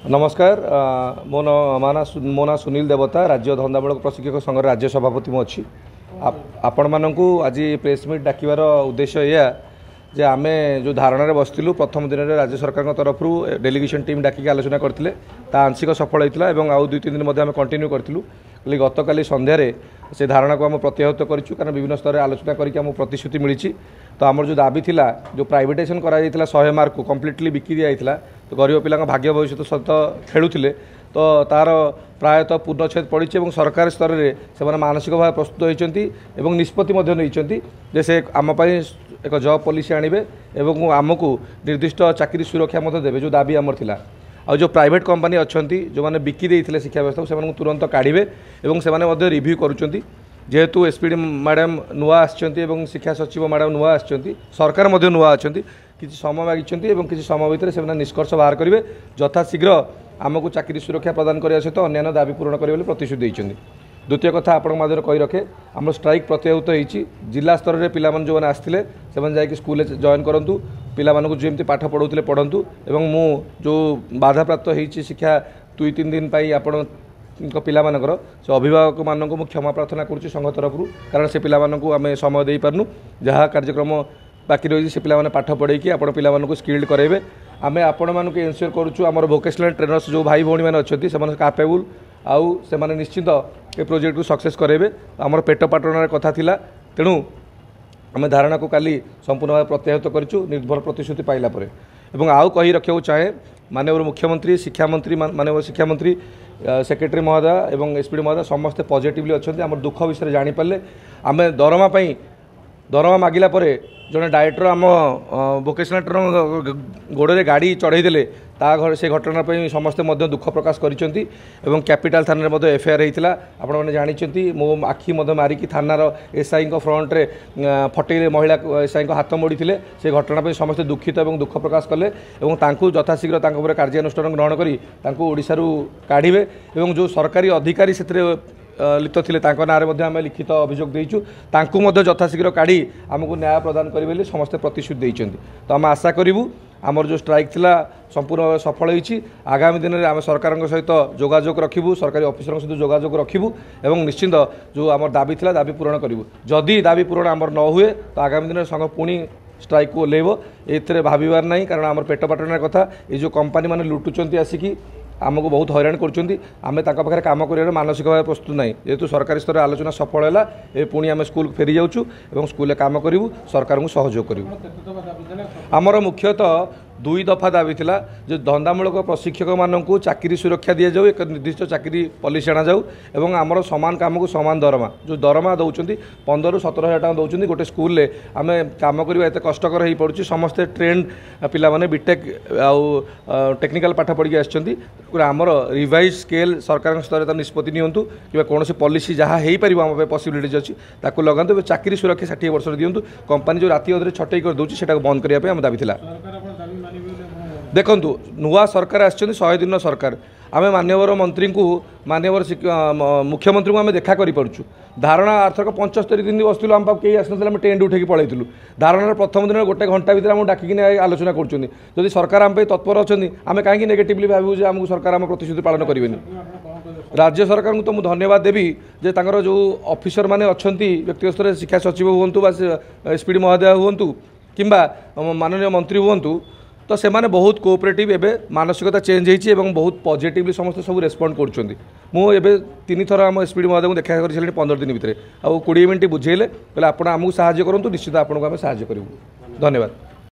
नमस्कार मो ना सुनील देवता राज्य धंदामूलक प्रशिक्षक संघ राज्य सभापति मु अच्छी आपण मानक आज प्रेस मीट डाकिबार उद्देश्य यह जे आमे जो धारणा बसलु प्रथम दिन में राज्य सरकार तरफ डेलीगेशन टीम डाकिक आलोचना करते आंशिक सफल होता है और दुई तीन दिन कंटिन्यू करूँ गत काली संध्यार से धारणा को आम प्रत्याहृत करूँ कारण विभिन्न स्तर आलोचना करके प्रतिश्रुति मिली तो आमर जो दाबी थिला जो प्राइवेटाइजेशन करा 100 मार्क को कम्प्लीटली बिकी दिया तो गरीब पिला भाग्य भविष्य सहित खेलुले तो तार प्रायतः पूर्णछेद पड़ी और सरकार स्तर में से मानसिक भाव प्रस्तुत होती निष्पत्ति से आमपाई एक जॉब पॉलिसी आणवे और आमको निर्दिष्ट चाकरी सुरक्षा देवे जो दाबी आमर थिला और जो प्राइवेट कंपनी अच्छा जो मैंने बिकी देते शिक्षा व्यवस्था से तुरंत काढ़े और से रिव्यू करुँच जेहेतु एसपीडी मैडम नुआ आछंती शिक्षा सचिव मैडम नुआ आछंती सरकार नुआ अच्छा किसी समय मागिंट किसी समय भितर से निष्कर्ष बाहर करेंगे यथाशीघ्र आमको चाकरी सुरक्षा प्रदान करने सहित अन्य दाबी पूरण करेंगे प्रतिश्रुति देते। द्वितीय कथा आपण कही रखे आम स्ट्राइक प्रत्याहृत होती जिला स्तर में पिला जो मैंने आसते से स्कूल जॉइन करूँ पिला जमी पाठ पढ़ाते पढ़ु और मु जो बाधा प्राप्त होती शिक्षा 2-3 दिन आपण पिलामानकर से अभिभावक मानक मु क्षमा प्रार्थना करुँच संघ तरफ कारण से पिलामानक आम समय दे पारनु जहाँ कार्यक्रम बाकी रही से पिलामाने पाठ पढ़ेकी आपण पिलामानक स्किल्ड कराइबे आम आपण मानक एनश्योर करुँ आम वोकेशनल ट्रेनर्स जो भाई भौणी मैंने अच्छा से कैपेबल आउ से निश्चित ए प्रोजेक्ट को सक्सेस कराइबे आमर पेट पाटणार कथा थिला तेणु आम धारणा को काली संपूर्ण भाव प्रत्याहृत करूँ निर्भर प्रतिश्रुति पाइला परे एवं आउ कही रखा चाहे माननीय मुख्यमंत्री शिक्षा मंत्री माननीय शिक्षा मंत्री सेक्रेटरी महोदय एवं एसपीडी महोदय समस्ते पॉजिटिवली अच्छा आम दुख विषय जानीपारे आम दरमा मागिला जड़े डायरेक्टर आम वोकेशनल ट्रेनर गोड़े गाड़ी चढ़ईदे घर से घटना समस्ते दुख प्रकाश करिसेंती एवं कैपिटल थाना में एफआईआर होता आपण मैंने जानते मो आखि मारिकी थानार एसआई फ्रंट्रे फटेले महिला एसआई हाथ मोड़ी से घटना समस्ते दुखित और दुख प्रकाश कले यथाशीघ्र कार्यानुष्ठान ग्रहण कर ओडिशारू काढ़े और जो सरकारी अधिकारी से लिप्त थे ना आम लिखित अभियोग देचु यथाशीघ्र काढ़ी आमको न्याय प्रदान करेंगे समस्ते प्रतिश्रुति देते तो आम आशा करूँ आमर जो स्ट्राइक थिला संपूर्ण सफल होती आगामी दिन में आम सरकार सहित जोगाजोग रखिबू सरकारी ऑफिसर सहित जोगाजोग रखिबू एवं निश्चिंत जो आमर दाबी थिला दाबी पूरण करूँ जदि दाबी पूरण आमर न हुए तो आगामी दिन में संघ पुणी स्ट्राइक को ओह्लैब ए भावार ना कारण आम पेट पाटणार कथा ये जो कंपनी मैंने लुटुंट आसिकी आमको बहुत हैरान कर काम कर मानसिक भाव प्रस्तुत ना जेहेतु सरकारी स्तर आलोचना सफल है पुणी आम स्कूल फेरी जाऊँ स्कूल काम करूँ सरकार को सहयोग करूँ आमर मुख्यतः 2 दफा दाबी थिला जो धंदामूलक प्रशिक्षक मानक चाकरी सुरक्षा दि जाऊ एक निर्दिष्ट चाकरी पॉलिसी आना जाऊ एवं आमर सामान काम को सामान दरमा जो दरमा दौरान 15-17 हज़ार टाँग दौरान गोटे स्कूल आम कम करवा एत कष्टकर हो पड़ू समस्ते ट्रेंड पिला माने बीटेक आउ टेक्निकल पाठ पढ़ी आमर रिवाइज स्केल सरकार स्तर निष्पत्ति नियंतु कि कौन पॉलिसी जहाँ हो पार आम पॉसिबिलिटीज अच्छी ताकू लगातु चाकरी सुरक्षा 60 वर्ष दिंतु कंपनी जो राति अधे छटई कर दूसरी से बंद करने आम दाबी थिला देखु नुआ सरकार आछन 100 दिन सरकार आम मान्यवर मंत्री को मान्यवर मुख्यमंत्री को आम देखा करूँ धारणा आर्थक 75 दिन बसलु आम पाक कहीं आसना आम टेंट उठे पलैलु धारणार प्रथम दिन गोटे घंटा भितर आम डाकिक आलोचना कर सरकार आम तत्पर अच्छा आम कहीं नेगेटिवली भावु आमको सरकार आम प्रतिश्रुति पालन करेंगे राज्य सरकार को तो मुझे धन्यवाद देवी जे तांकर जो ऑफिसर माने अच्छी व्यक्तिगत स्तर शिक्षा सचिव हूँ एसपीडी महोदय हूँ कि माननीय मंत्री हूँ तो से माने बहुत कोऑपरेटिव एवं मानसिकता चेंज होती बहुत पॉजिटिवली समस्त सब रेस्पॉन्ड करुँचे 3 थर आम एसपीडी महोदय को देखा कर 15 दिन भितर आ 20 मिनट बुझेले बोले आप आमको साहाय्य करूँ निश्चित आपको आम साहाय्य करूँ धन्यवाद।